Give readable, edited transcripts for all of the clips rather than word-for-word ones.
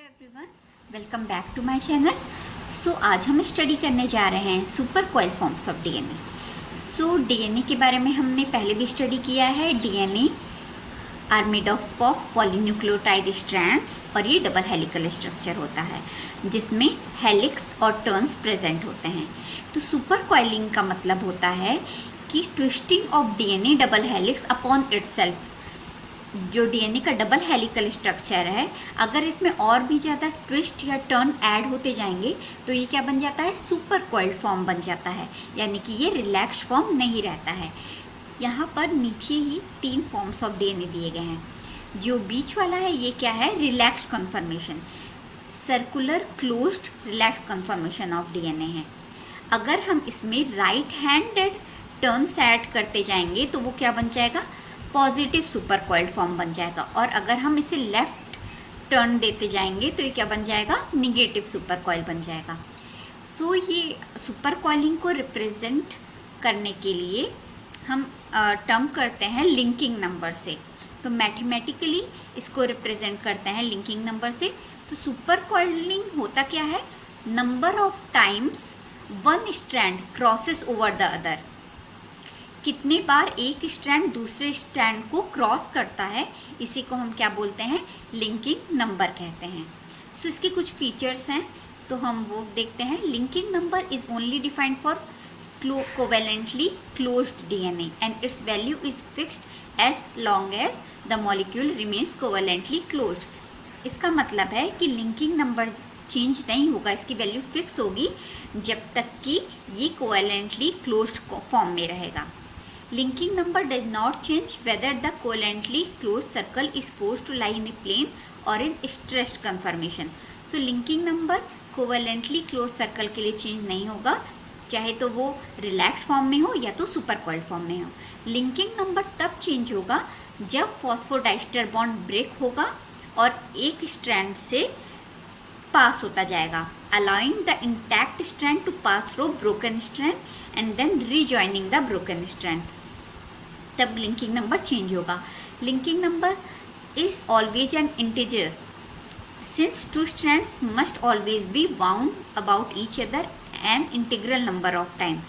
Everyone, welcome back to my channel. So आज हम study करने जा रहे हैं super coil forms of DNA. So DNA के बारे में हमने पहले भी स्टडी किया है। DNA are made up of polynucleotide strands और ये डबल हेलिकल स्ट्रक्चर होता है जिसमें हेलिक्स और टर्न्स प्रेजेंट होते हैं। तो सुपर कॉइलिंग का मतलब होता है कि twisting of DNA double helix upon itself. जो डीएनए का डबल हेलिकल स्ट्रक्चर है, अगर इसमें और भी ज़्यादा ट्विस्ट या टर्न ऐड होते जाएंगे तो ये क्या बन जाता है, सुपर कॉइल्ड फॉर्म बन जाता है, यानी कि ये रिलैक्स्ड फॉर्म नहीं रहता है। यहाँ पर नीचे ही 3 फॉर्म्स ऑफ डीएनए दिए गए हैं। जो बीच वाला है ये क्या है, relaxed conformation, circular closed relaxed conformation of DNA है। अगर हम इसमें राइट हैंडेड टर्न्स ऐड करते जाएंगे तो वो क्या बन जाएगा, पॉजिटिव सुपर कॉइल्ड फॉर्म बन जाएगा। और अगर हम इसे लेफ्ट टर्न देते जाएंगे तो ये क्या बन जाएगा, निगेटिव सुपर कॉइल बन जाएगा। सो ये सुपर कॉइलिंग को रिप्रेजेंट करने के लिए हम टर्म करते हैं लिंकिंग नंबर से। तो मैथमेटिकली इसको रिप्रेजेंट करते हैं लिंकिंग नंबर से। तो सुपर कॉइलिंग होता क्या है, number of times one strand crosses over the other. कितने बार एक स्ट्रैंड दूसरे स्ट्रैंड को क्रॉस करता है, इसी को हम क्या बोलते हैं, लिंकिंग नंबर कहते हैं। सो इसके कुछ फीचर्स हैं तो हम वो देखते हैं। Linking number is only defined for covalently closed DNA and its value is fixed as long as the molecule remains covalently closed. इसका मतलब है कि लिंकिंग नंबर चेंज नहीं होगा, इसकी वैल्यू फिक्स होगी जब तक कि ये कोवेलेंटली क्लोज्ड फॉर्म में रहेगा। Linking number does not change whether the covalently closed circle is forced to lie in a plane or in stressed conformation. So linking number covalently closed circle के लिए change नहीं होगा, चाहे तो वो relax form में हो या तो सुपर कॉइल्ड फॉर्म में हो। लिंकिंग नंबर तब चेंज होगा जब फॉस्फोडाइस्टर बॉन्ड ब्रेक होगा और एक स्ट्रैंड से पास होता जाएगा, allowing the intact strand to pass through broken strand and then rejoining the broken strand. तब लिंकिंग नंबर चेंज होगा। Linking number is always an integer since two strands must always be bound about each other an integral number of time.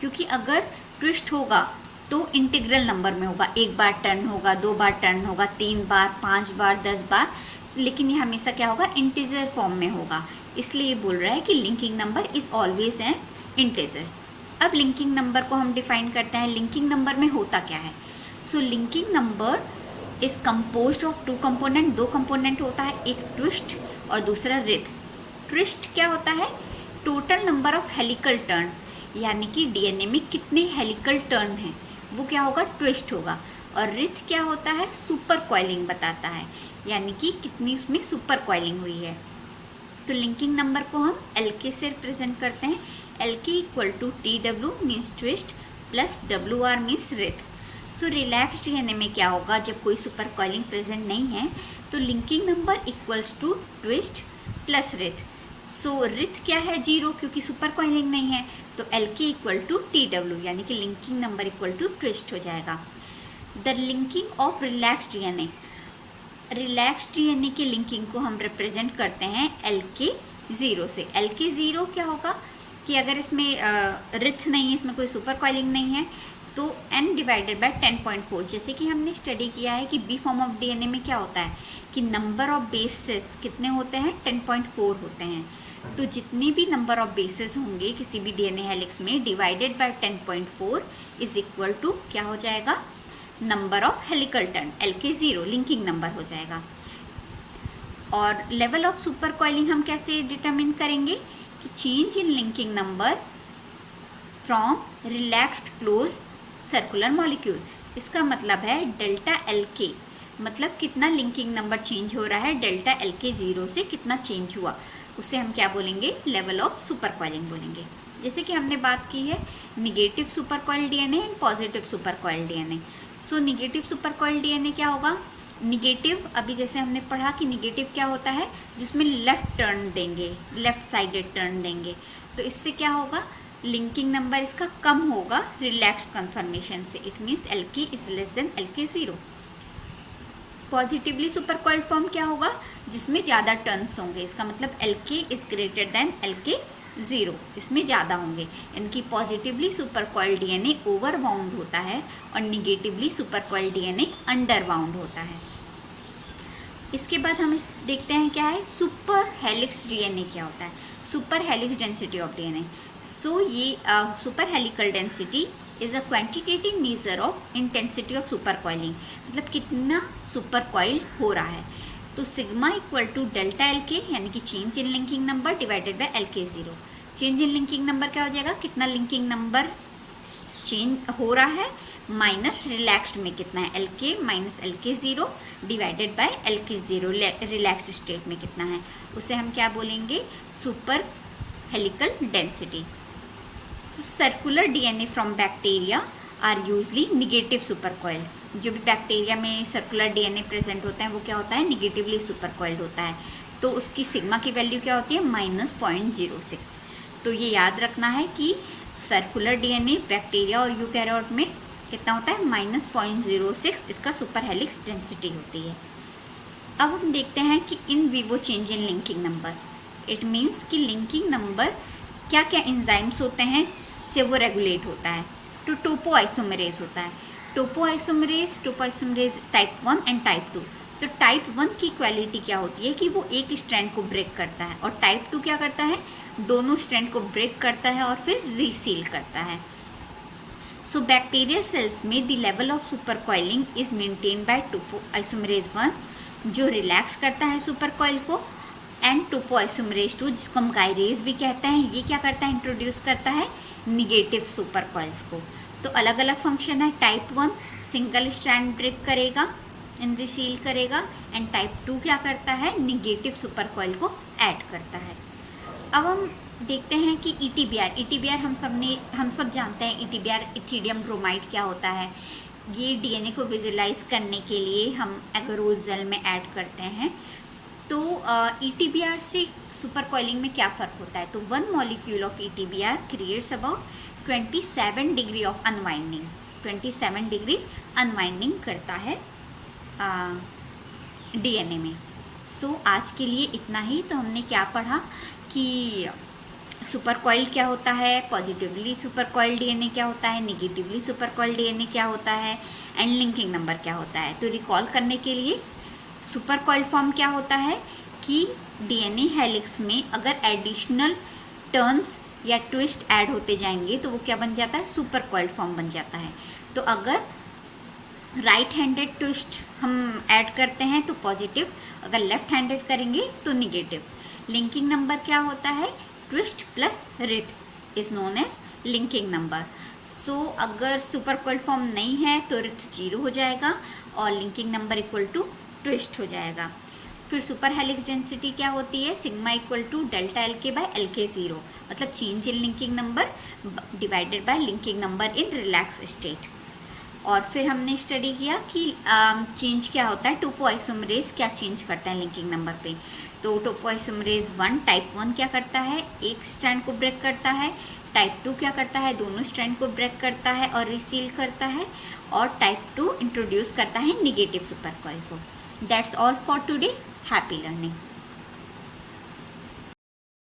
क्योंकि अगर twist होगा तो integral number में होगा, 1 बार turn होगा, 2 बार turn होगा, 3 बार, 5 बार, 10 बार, लेकिन ये हमेशा क्या होगा, इंटीजर फॉर्म में होगा। इसलिए ये बोल रहा है कि linking number is always an integer. अब लिंकिंग नंबर को हम डिफाइन करते हैं। लिंकिंग नंबर में होता क्या है, so linking number is composed of 2 component. 2 component होता है, एक ट्विस्ट और दूसरा रिथ। ट्विस्ट क्या होता है, total number of helical turn, यानी कि डीएनए में कितने हेलिकल टर्न हैं वो क्या होगा, ट्विस्ट होगा। और रिथ क्या होता है, सुपर कॉइलिंग बताता है, यानी कि कितनी उसमें सुपर कॉइलिंग हुई है। तो लिंकिंग नंबर को हम LK से रिप्रेजेंट करते हैं। LK equal to TW means twist plus WR means writhe. So relax DNA में क्या होगा, जब कोई सुपर कॉइलिंग प्रेजेंट नहीं है तो linking number equals to twist plus writhe. So writhe क्या है, 0, क्योंकि सुपर कॉइलिंग नहीं है। तो LK इक्वल टू TW, यानी कि linking number equal to twist हो जाएगा। The linking of relax DNA, relax DNA की लिंकिंग को हम रिप्रेजेंट करते हैं LK0 से। LK0 क्या होगा कि अगर इसमें रिथ नहीं है, इसमें कोई सुपर कॉइलिंग नहीं है, तो n डिवाइडेड बाय 10.4। जैसे कि हमने स्टडी किया है कि बी फॉर्म ऑफ डीएनए में क्या होता है कि नंबर ऑफ बेसेस कितने होते हैं, 10.4 होते हैं। तो जितने भी नंबर ऑफ बेसेस होंगे किसी भी डीएनए हेलिक्स में, divided by 10.4 is equal to क्या हो जाएगा, number of helical turn, LK0 linking number हो जाएगा। और लेवल ऑफ सुपर कॉइलिंग हम कैसे डिटरमिन करेंगे कि change in linking number from relaxed close circular molecule. इसका मतलब है डेल्टा LK, मतलब कितना लिंकिंग नंबर चेंज हो रहा है, डेल्टा LK0 से कितना चेंज हुआ, उसे हम क्या बोलेंगे, लेवल ऑफ सुपर कॉइलिंग बोलेंगे। जैसे कि हमने बात की है negative super coil DNA and positive super coil DNA. So negative super coil DNA क्या होगा, निगेटिव, अभी जैसे हमने पढ़ा कि निगेटिव क्या होता है, जिसमें लेफ्ट टर्न देंगे, लेफ्ट साइडेड टर्न देंगे, तो इससे क्या होगा, लिंकिंग नंबर इसका कम होगा रिलैक्स्ड कन्फर्मेशन से। It means LK is less than LK0। Positively super coiled form क्या होगा, जिसमें ज़्यादा टर्न्स होंगे, इसका मतलब Lk is greater than Lk0, इसमें ज़्यादा होंगे। इनकी positively super coiled DNA over bound होता है और negatively super coiled DNA under bound होता है। इसके बाद हम देखते हैं क्या है सुपर हेलिक्स डीएनए क्या होता है, super helix density of DNA. So ये super helical density is a quantitative measure of intensity of super coiling, मतलब कितना सुपर कॉइल हो रहा है। तो sigma equal to delta L K, यानी कि change in linking number divided by LK0। Change in linking number क्या हो जाएगा, कितना लिंकिंग नंबर चेंज हो रहा है, माइनस रिलैक्स्ड में कितना है LK minus LK0 divided by LK0, relax state में कितना है, उसे हम क्या बोलेंगे, super helical density. Circular DNA from bacteria are usually negative super coil. जो भी बैक्टीरिया में सर्कुलर डीएनए प्रेजेंट होता है वो क्या होता है, निगेटिवली सुपर कॉइल्ड होता है। तो उसकी सिग्मा की वैल्यू क्या होती है, -0.06। तो ये याद रखना है कि सर्कुलर डीएनए बैक्टीरिया और यूकैरियोट में कितना होता है, -0.06 इसका सुपर हेलिक्स डेंसिटी होती है। अब हम देखते हैं कि in vivo change in linking number. It means कि लिंकिंग नंबर क्या क्या एंजाइम्स होते हैं से वो रेगुलेट होता है। तो टोपो आइसोमेरेज होता है, टोपो आइसोमेरेज टाइप 1 एंड टाइप 2। तो टाइप 1 की क्वालिटी क्या होती है कि वो एक स्ट्रैंड को ब्रेक करता है, और टाइप 2 क्या करता है, दोनों स्ट्रैंड को ब्रेक करता है और फिर रीसील करता है। सो बैक्टीरियल सेल्स में the level of super coiling is maintain by topo isomerase 1, जो रिलैक्स करता है सुपर कॉइल को, एंड टोपो आइसोमेरेज 2 जिसको हम काइरेज भी कहते हैं, ये क्या करता है, इंट्रोड्यूस करता है निगेटिव सुपर कॉइल्स को। तो अलग अलग फंक्शन है, टाइप 1 सिंगल स्ट्रैंड ब्रेक करेगा एंड रिसील करेगा, एंड टाइप 2 क्या करता है, निगेटिव सुपर कॉइल को ऐड करता है। अब हम देखते हैं कि ईटीबीआर हम सब जानते हैं, ईटीबीआर इथिडियम ब्रोमाइड क्या होता है। ये डीएनए को विजुलाइज करने के लिए हम एगरोज जेल में ऐड करते हैं। तो ईटीबीआर से सुपर कॉइलिंग में क्या फ़र्क होता है, तो 1 molecule of EtBr creates about 27 degree of unwinding, 27 degree unwinding करता है डीएनए में। सो आज के लिए इतना ही। तो हमने क्या पढ़ा कि सुपर कॉइल क्या होता है, पॉजिटिवली सुपर कॉइल डीएनए क्या होता है, निगेटिवली सुपर कॉइल डीएनए क्या होता है, एंड लिंकिंग नंबर क्या होता है। तो रिकॉल करने के लिए सुपर कॉइल फॉर्म क्या होता है कि डीएनए हेलिक्स में अगर एडिशनल टर्न्स या ट्विस्ट ऐड होते जाएंगे तो वो क्या बन जाता है, सुपर कॉइल फॉर्म बन जाता है। तो अगर राइट हैंडेड ट्विस्ट हम ऐड करते हैं तो पॉजिटिव, अगर लेफ्ट हैंडेड करेंगे तो निगेटिव। लिंकिंग नंबर क्या होता है, twist plus writhe is known as linking number. So अगर सुपर कॉइल फॉर्म नहीं है तो रिथ 0 हो जाएगा और linking number equal to twist हो जाएगा। फिर सुपर हेलिक्स डेंसिटी क्या होती है, sigma equal to delta LK by LK0, मतलब change in linking number divided by linking number in relax state. और फिर हमने स्टडी किया कि चेंज क्या होता है, टोपो आइसोमेरेज क्या चेंज करता है लिंकिंग नंबर पे। तो टोपो आइसोमेरेज 1 टाइप 1 क्या करता है, एक स्ट्रैंड को ब्रेक करता है, टाइप 2 क्या करता है, दोनों स्ट्रैंड को ब्रेक करता है और रिसील करता है, और टाइप 2 इंट्रोड्यूस करता है निगेटिव सुपर कॉइल को। That's all for today. Happy learning.